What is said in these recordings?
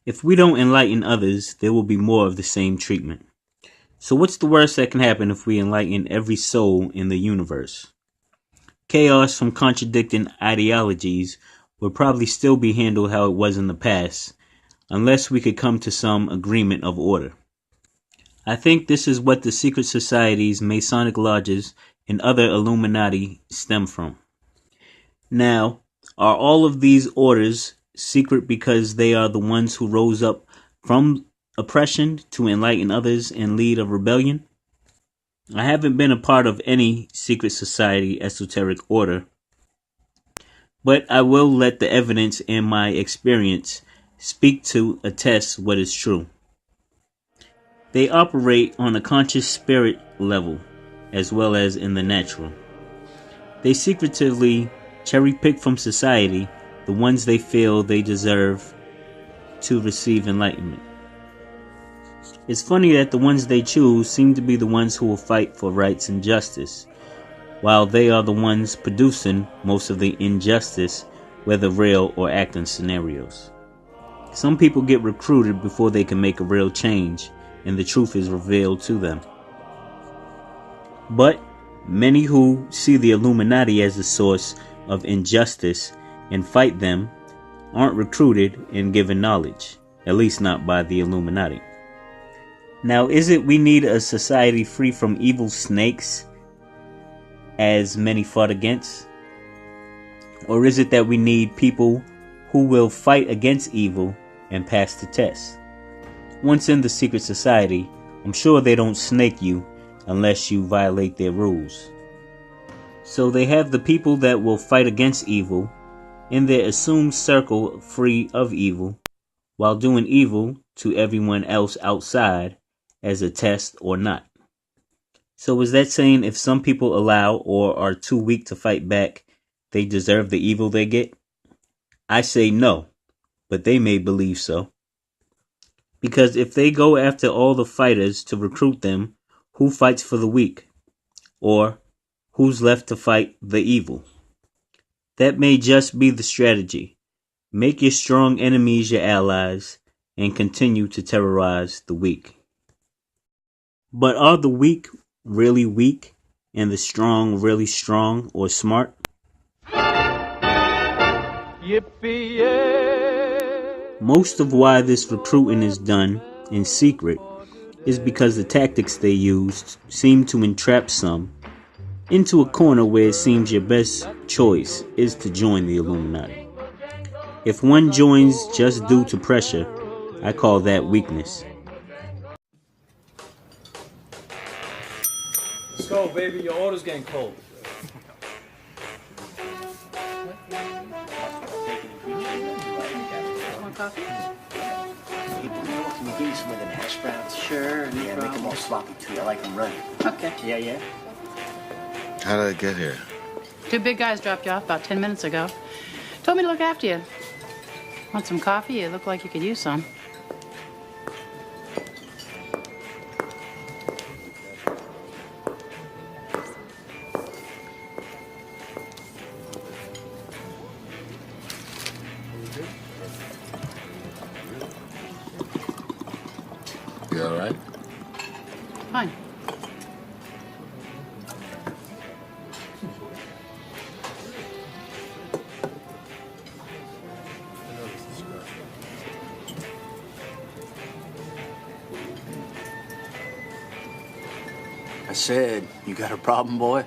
If we don't enlighten others, there will be more of the same treatment. So what's the worst that can happen if we enlighten every soul in the universe? Chaos from contradicting ideologies would probably still be handled how it was in the past, unless we could come to some agreement of order. I think this is what the secret societies, Masonic lodges, and other Illuminati stem from. Now, are all of these orders secret because they are the ones who rose up from oppression to enlighten others and lead a rebellion? I haven't been a part of any secret society esoteric order, but I will let the evidence and my experience speak to attest what is true. They operate on a conscious spirit level as well as in the natural. They secretively cherry pick from society the ones they feel they deserve to receive enlightenment. It's funny that the ones they choose seem to be the ones who will fight for rights and justice, while they are the ones producing most of the injustice, whether real or acting scenarios. Some people get recruited before they can make a real change, and the truth is revealed to them. But many who see the Illuminati as the source of injustice and fight them aren't recruited and given knowledge, at least not by the Illuminati. Now, is it we need a society free from evil snakes, as many fought against? Or is it that we need people who will fight against evil and pass the test? Once in the secret society, I'm sure they don't snake you unless you violate their rules. So they have the people that will fight against evil in their assumed circle free of evil, while doing evil to everyone else outside as a test or not. So is that saying if some people allow or are too weak to fight back, they deserve the evil they get? I say no, but they may believe so. Because if they go after all the fighters to recruit them, who fights for the weak? Or who's left to fight the evil? That may just be the strategy. Make your strong enemies your allies and continue to terrorize the weak. But are the weak really weak and the strong really strong or smart? Yippee! Most of why this recruiting is done in secret is because the tactics they used seem to entrap some into a corner where it seems your best choice is to join the Illuminati. If one joins just due to pressure, I call that weakness. Let's go, baby. Your order's getting cold. Want coffee? Can you give me some of them hash browns? Sure, no Yeah, make them all sloppy too. I like them runny. Okay. Yeah. How did I get here? Two big guys dropped you off about 10 minutes ago. Told me to look after you. Want some coffee? You look like you could use some. You all right? Fine. I said, you got a problem, boy?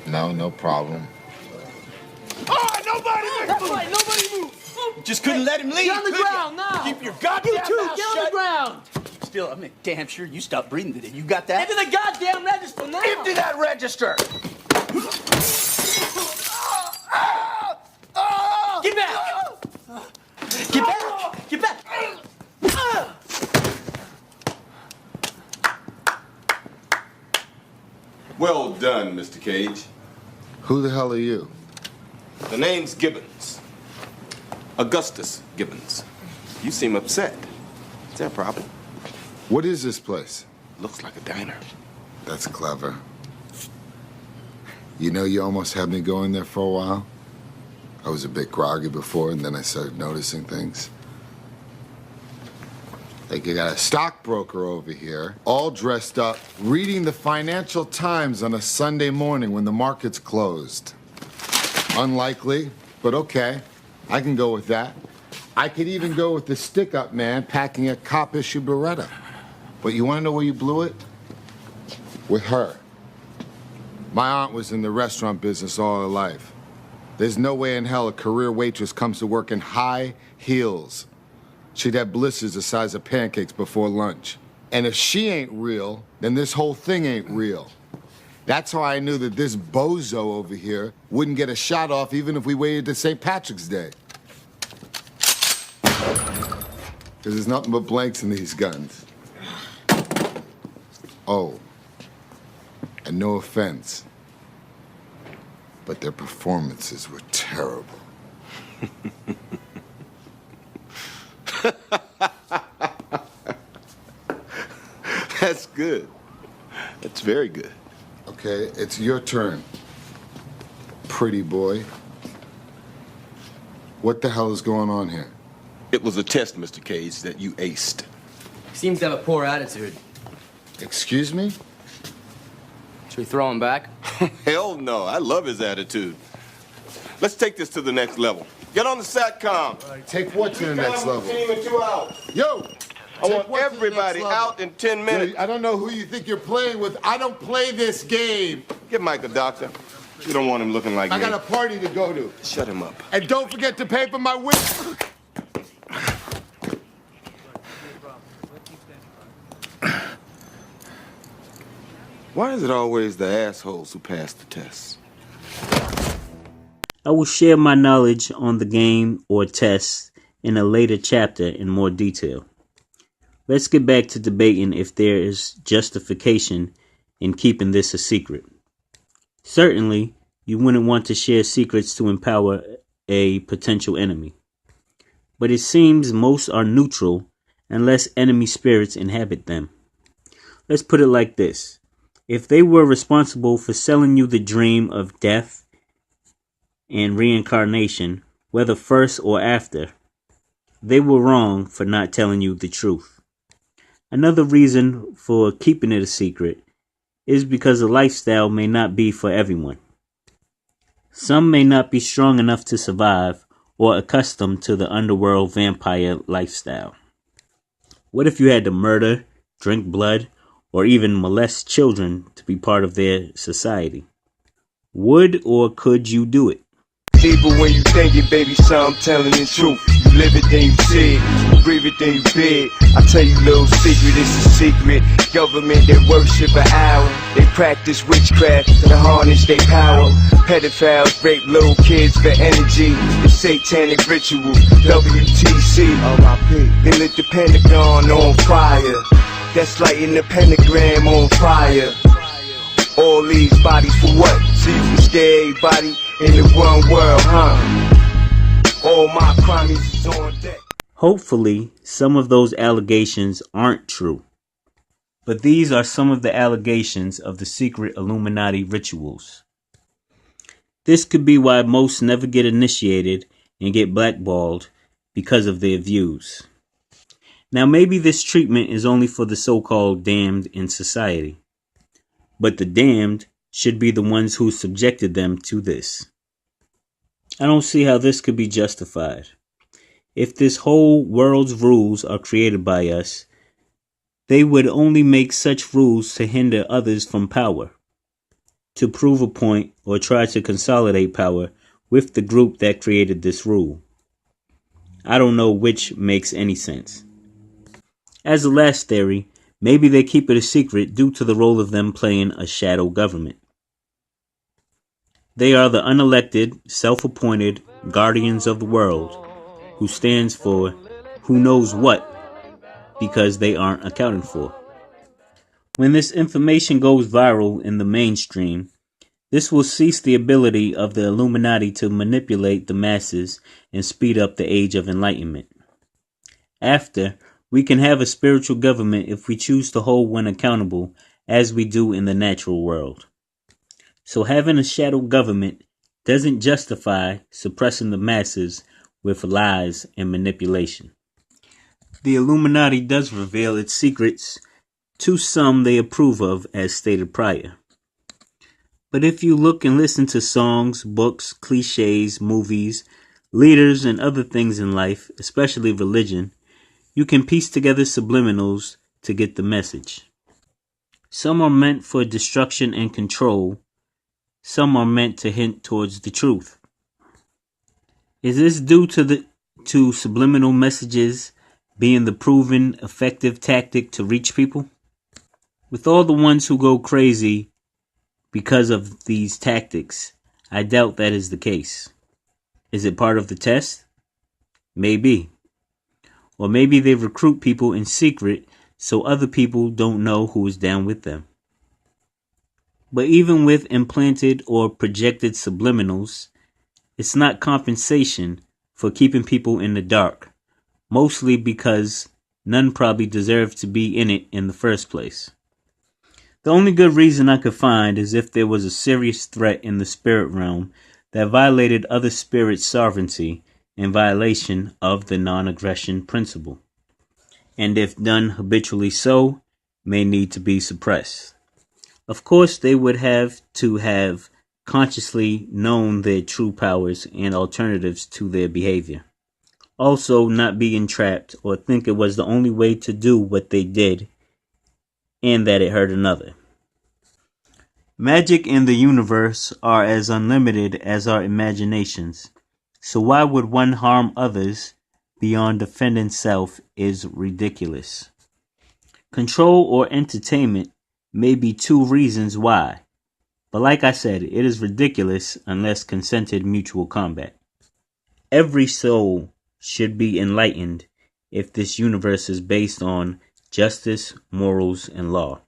No problem. Oh, nobody move! That's right, nobody move! Just couldn't let him leave. Get on the ground now! Keep your goddamn You too, mouth get on shut. the ground! Still, I'm damn sure you stopped breathing today. You got that? Into the goddamn register now! Empty that register! Get back! Get back! Get back! Well done, Mr. Cage. Who the hell are you? The name's Gibbons. Augustus Gibbons. You seem upset. Is there a problem? What is this place? Looks like a diner. That's clever. You know, you almost had me going there for a while. I was a bit groggy before, and then I started noticing things. Like you got a stockbroker over here, all dressed up, reading the Financial Times on a Sunday morning when the market's closed. Unlikely, but okay. I can go with that. I could even go with the stick-up man packing a cop-issue Beretta. But you want to know where you blew it? With her. My aunt was in the restaurant business all her life. There's no way in hell a career waitress comes to work in high heels. She'd have blisters the size of pancakes before lunch. And if she ain't real, then this whole thing ain't real. That's how I knew that this bozo over here wouldn't get a shot off even if we waited to St. Patrick's Day. Because there's nothing but blanks in these guns. Oh, and no offense, but their performances were terrible. That's good. That's very good. Okay, it's your turn, pretty boy. What the hell is going on here? It was a test, Mr. Cage, that you aced. Seems to have a poor attitude. Excuse me? Should we throw him back? Hell no, I love his attitude. Let's take this to the next level. Get on the SATCOM. Take what to the next level? Team in 2 hours. Yo! I want everybody out in 10 minutes. I don't know who you think you're playing with. I don't play this game. Get Mike a doctor. You don't want him looking like I me. got a party to go to. Shut him up. And don't forget to pay for my wig. Why is it always the assholes who pass the test? I will share my knowledge on the game or test in a later chapter in more detail. Let's get back to debating if there is justification in keeping this a secret. Certainly, you wouldn't want to share secrets to empower a potential enemy. But it seems most are neutral unless enemy spirits inhabit them. Let's put it like this. If they were responsible for selling you the dream of death and reincarnation, whether first or after, they were wrong for not telling you the truth. Another reason for keeping it a secret is because the lifestyle may not be for everyone. Some may not be strong enough to survive or accustomed to the underworld vampire lifestyle. What if you had to murder, drink blood, or even molest children to be part of their society? Would or could you do it? Even when you think it, baby, so I'm telling the truth. You live it, then you see it. You breathe it, then you bid. I tell you a little secret, it's a secret. Government, they worship an hour. They practice witchcraft to harness their power. Pedophiles rape little kids for energy. The satanic ritual, WTC. They lit the Pentagon on fire. That's lighting the pentagram on fire. All these bodies for what? So you can scare everybody in the one world, huh? All my crimes is on deck. Hopefully, some of those allegations aren't true. But these are some of the allegations of the secret Illuminati rituals. This could be why most never get initiated and get blackballed because of their views. Now, maybe this treatment is only for the so-called damned in society. But the damned should be the ones who subjected them to this. I don't see how this could be justified. If this whole world's rules are created by us, they would only make such rules to hinder others from power, to prove a point or try to consolidate power with the group that created this rule. I don't know which makes any sense. As a last theory, maybe they keep it a secret due to the role of them playing a shadow government. They are the unelected, self-appointed guardians of the world, who stands for who knows what, because they aren't accounted for. When this information goes viral in the mainstream, this will cease the ability of the Illuminati to manipulate the masses and speed up the age of enlightenment. After, we can have a spiritual government if we choose to hold one accountable as we do in the natural world. So having a shadow government doesn't justify suppressing the masses with lies and manipulation. The Illuminati does reveal its secrets to some they approve of, as stated prior. But if you look and listen to songs, books, cliches, movies, leaders, and other things in life, especially religion, you can piece together subliminals to get the message. Some are meant for destruction and control. Some are meant to hint towards the truth. Is this due to subliminal messages being the proven effective tactic to reach people? With all the ones who go crazy because of these tactics, I doubt that is the case. Is it part of the test? Maybe. Or maybe they recruit people in secret so other people don't know who is down with them. But even with implanted or projected subliminals, it's not compensation for keeping people in the dark, mostly because none probably deserve to be in it in the first place. The only good reason I could find is if there was a serious threat in the spirit realm that violated other spirits' sovereignty in violation of the non-aggression principle, and if done habitually so, may need to be suppressed. Of course, they would have to have consciously known their true powers and alternatives to their behavior. Also, not be entrapped or think it was the only way to do what they did and that it hurt another. Magic and the universe are as unlimited as our imaginations, so why would one harm others beyond defending self is ridiculous. Control or entertainment may be two reasons why, but like I said, it is ridiculous unless consented mutual combat. Every soul should be enlightened if this universe is based on justice, morals, and law.